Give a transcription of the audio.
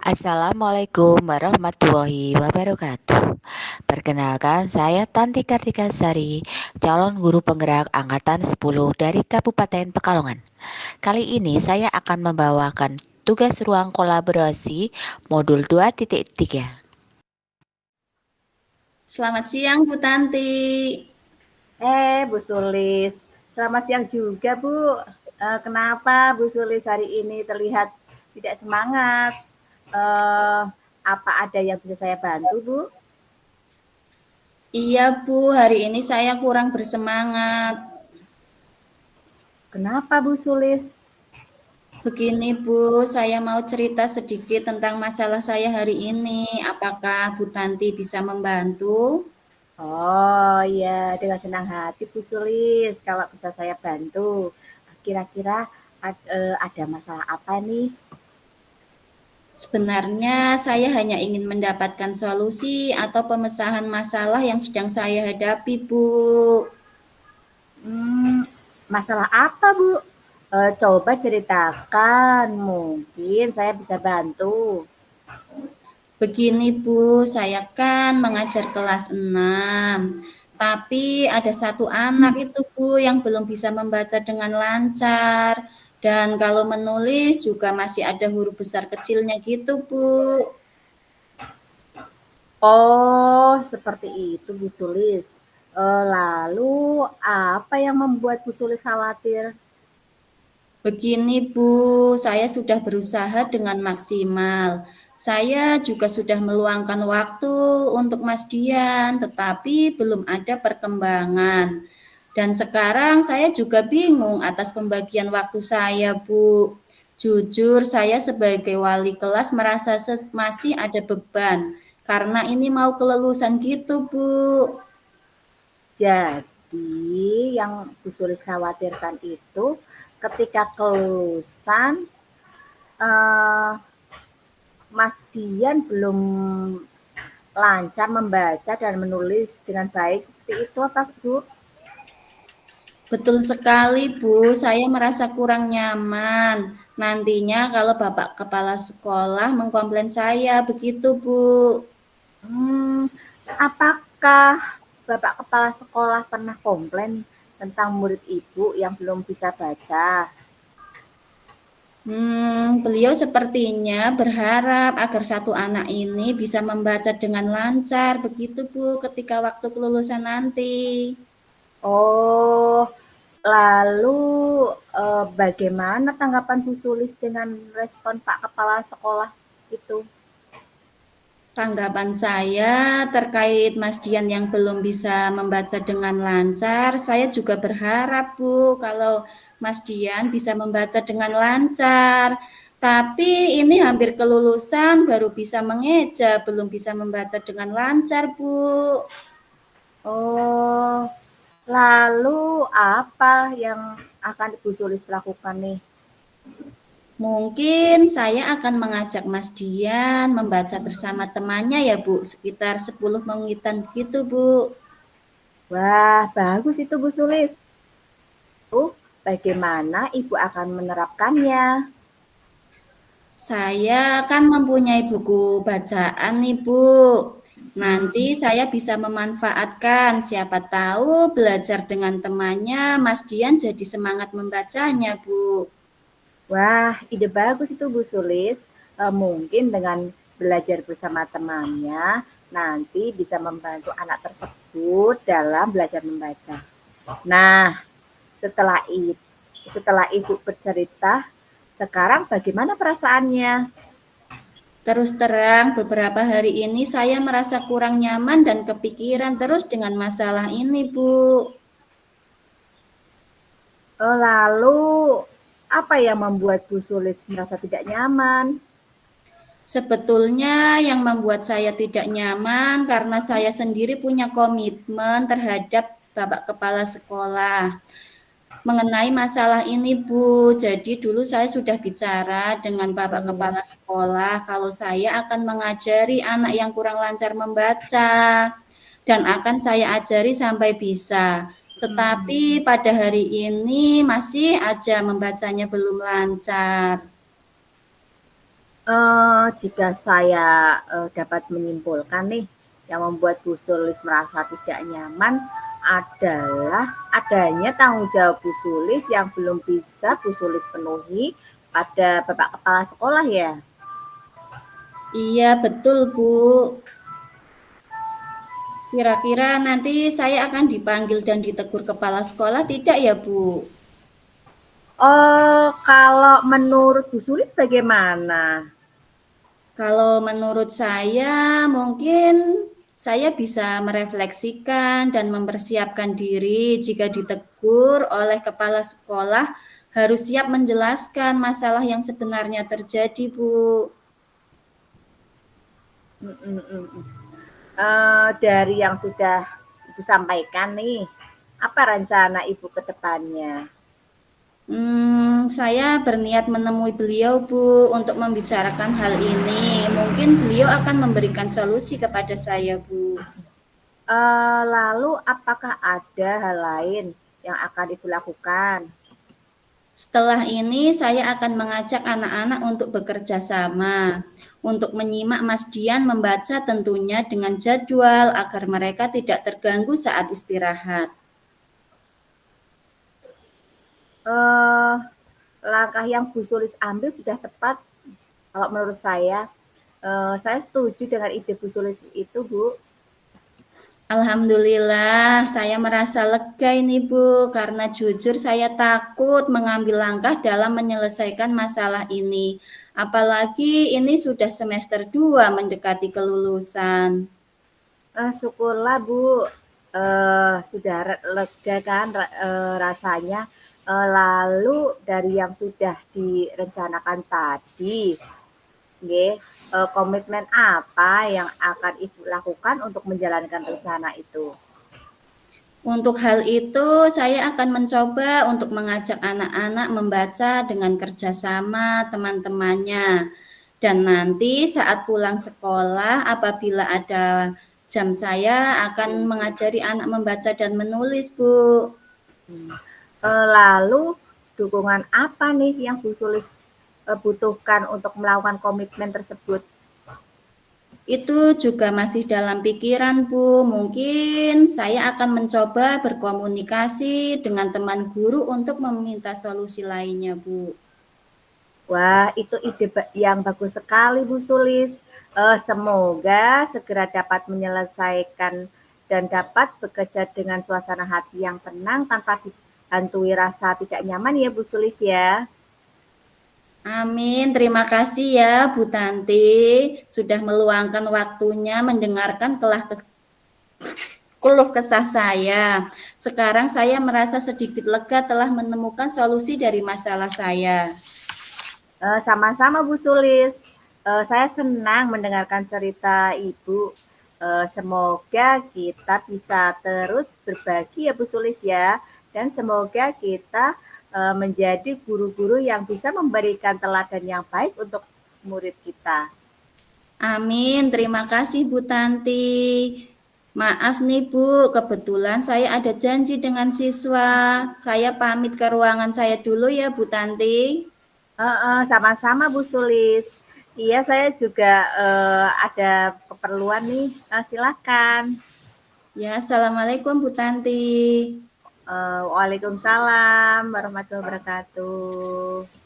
Assalamualaikum warahmatullahi wabarakatuh. Perkenalkan, saya Tanti Kartika Sari, calon guru penggerak Angkatan 10 dari Kabupaten Pekalongan. Kali ini saya akan membawakan tugas ruang kolaborasi modul 2.3. Selamat siang Bu Tanti. Bu Sulis, selamat siang juga Bu. Kenapa Bu Sulis hari ini terlihat tidak semangat? Eh, apa ada yang bisa saya bantu Bu? Iya Bu, hari ini saya kurang bersemangat. Kenapa Bu Sulis? Begini Bu, saya mau cerita sedikit tentang masalah saya hari ini. Apakah Bu Tanti bisa membantu? Oh ya, dengan senang hati Bu Sulis kalau bisa saya bantu. Kira-kira ada masalah apa nih? Sebenarnya saya hanya ingin mendapatkan solusi atau pemecahan masalah yang sedang saya hadapi Bu. Masalah apa Bu? Coba ceritakan, mungkin saya bisa bantu. Begini Bu, saya kan mengajar kelas 6. Tapi ada satu anak itu Bu yang belum bisa membaca dengan lancar. Dan kalau menulis juga masih ada huruf besar kecilnya gitu Bu. Oh, seperti itu Bu Sulis. Lalu apa yang membuat Bu Sulis khawatir? Begini Bu, saya sudah berusaha dengan maksimal. Saya juga sudah meluangkan waktu untuk Mas Dian, tetapi belum ada perkembangan. Dan sekarang saya juga bingung atas pembagian waktu saya, Bu. Jujur, saya sebagai wali kelas merasa masih ada beban, karena ini mau kelulusan gitu, Bu. Jadi yang Bu Sulis khawatirkan itu ketika kelulusan eh, Mas Dian belum lancar membaca dan menulis dengan baik seperti itu apa Bu? Betul sekali, Bu. Saya merasa kurang nyaman. Nantinya kalau Bapak Kepala Sekolah mengkomplain saya, begitu, Bu. Hmm, apakah Bapak Kepala Sekolah pernah komplain tentang murid Ibu yang belum bisa baca? Beliau sepertinya berharap agar satu anak ini bisa membaca dengan lancar, begitu, Bu, ketika waktu kelulusan nanti. Oh, lalu bagaimana tanggapan Bu Sulis dengan respon Pak Kepala Sekolah itu? Tanggapan saya terkait Mas Dian yang belum bisa membaca dengan lancar, saya juga berharap Bu kalau Mas Dian bisa membaca dengan lancar. Tapi ini hampir kelulusan baru bisa mengeja, belum bisa membaca dengan lancar Bu. Oh, lalu apa yang akan Ibu Sulis lakukan nih? Mungkin saya akan mengajak Mas Dian membaca bersama temannya ya Bu, sekitar 10 menitan gitu Bu. Wah, bagus itu Bu Sulis. Bagaimana Ibu akan menerapkannya? Saya kan mempunyai buku bacaan nih, Bu. Nanti saya bisa memanfaatkan, siapa tahu belajar dengan temannya, Mas Dian jadi semangat membacanya, Bu. Wah, ide bagus itu Bu Sulis. Mungkin dengan belajar bersama temannya, nanti bisa membantu anak tersebut dalam belajar membaca. Nah, setelah itu, setelah Ibu bercerita, sekarang bagaimana perasaannya? Terus terang, beberapa hari ini saya merasa kurang nyaman dan kepikiran terus dengan masalah ini, Bu. Lalu, apa yang membuat Bu Sulis merasa tidak nyaman? Sebetulnya yang membuat saya tidak nyaman karena saya sendiri punya komitmen terhadap Bapak Kepala Sekolah. Mengenai masalah ini, Bu. Jadi dulu saya sudah bicara dengan Bapak Kepala Sekolah kalau saya akan mengajari anak yang kurang lancar membaca dan akan saya ajari sampai bisa. Tetapi pada hari ini masih aja membacanya belum lancar. Jika saya, dapat menyimpulkan nih, yang membuat Bu Sulis merasa tidak nyaman adalah adanya tanggung jawab Bu Sulis yang belum bisa Bu Sulis penuhi pada Bapak Kepala Sekolah ya? Iya, betul, Bu. Kira-kira nanti saya akan dipanggil dan ditegur kepala sekolah tidak ya, Bu? Oh, kalau menurut Bu Sulis bagaimana? Kalau menurut saya, mungkin saya bisa merefleksikan dan mempersiapkan diri jika ditegur oleh kepala sekolah, harus siap menjelaskan masalah yang sebenarnya terjadi, Bu. Mhm mhm. Dari yang sudah Ibu sampaikan nih, apa rencana Ibu ke depannya? Saya berniat menemui beliau, Bu, untuk membicarakan hal ini. Mungkin beliau akan memberikan solusi kepada saya, Bu. Lalu apakah ada hal lain yang akan Ibu lakukan? Setelah ini, saya akan mengajak anak-anak untuk bekerja sama, untuk menyimak Mas Dian membaca tentunya dengan jadwal agar mereka tidak terganggu saat istirahat. Eee, Langkah yang Bu Sulis ambil sudah tepat kalau menurut saya. Saya setuju dengan ide Bu Sulis itu, Bu. Alhamdulillah, saya merasa lega ini Bu, karena jujur saya takut mengambil langkah dalam menyelesaikan masalah ini. Apalagi ini sudah semester 2 mendekati kelulusan. Syukurlah Bu, sudah lega kan rasanya. Lalu dari yang sudah direncanakan tadi, nggih, komitmen apa yang akan Ibu lakukan untuk menjalankan rencana itu? Untuk hal itu, saya akan mencoba untuk mengajak anak-anak membaca dengan kerjasama teman-temannya. Dan nanti saat pulang sekolah, apabila ada jam, saya akan mengajari anak membaca dan menulis, Bu. Lalu dukungan apa nih yang Bu Sulis, butuhkan untuk melakukan komitmen tersebut? Itu juga masih dalam pikiran, Bu. Mungkin saya akan mencoba berkomunikasi dengan teman guru untuk meminta solusi lainnya, Bu. Wah, itu ide yang bagus sekali Bu Sulis. Semoga segera dapat menyelesaikan dan dapat bekerja dengan suasana hati yang tenang tanpa dihantui rasa tidak nyaman ya Bu Sulis ya. Amin, terima kasih ya Bu Tanti sudah meluangkan waktunya mendengarkan keluh kesah saya. Sekarang saya merasa sedikit lega telah menemukan solusi dari masalah saya. Sama-sama Bu Sulis. Saya senang mendengarkan cerita Ibu. Semoga kita bisa terus berbagi ya Bu Sulis ya. Dan semoga kita menjadi guru-guru yang bisa memberikan teladan yang baik untuk murid kita. Amin, terima kasih Bu Tanti. Maaf nih Bu, kebetulan saya ada janji dengan siswa. Saya pamit ke ruangan saya dulu ya Bu Tanti. Sama-sama Bu Sulis. Iya, saya juga ada keperluan nih. Silakan. Ya, Assalamualaikum Bu Tanti. Waalaikumsalam warahmatullahi wabarakatuh.